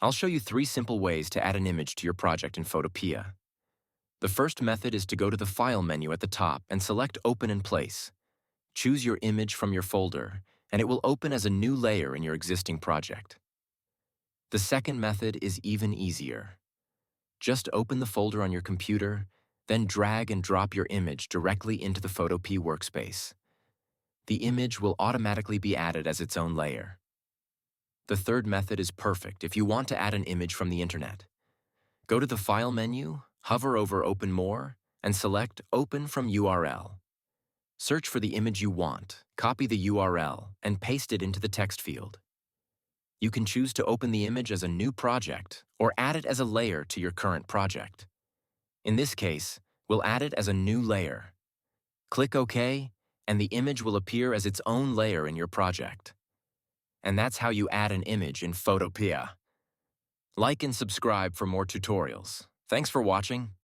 I'll show you 3 simple ways to add an image to your project in Photopea. The first method is to go to the File menu at the top and select Open in Place. Choose your image from your folder, and it will open as a new layer in your existing project. The second method is even easier. Just open the folder on your computer, then drag and drop your image directly into the Photopea workspace. The image will automatically be added as its own layer. The third method is perfect if you want to add an image from the internet. Go to the File menu, hover over Open More, and select Open from URL. Search for the image you want, copy the URL, and paste it into the text field. You can choose to open the image as a new project or add it as a layer to your current project. In this case, we'll add it as a new layer. Click OK, and the image will appear as its own layer in your project. And that's how you add an image in Photopea. Like and subscribe for more tutorials. Thanks for watching.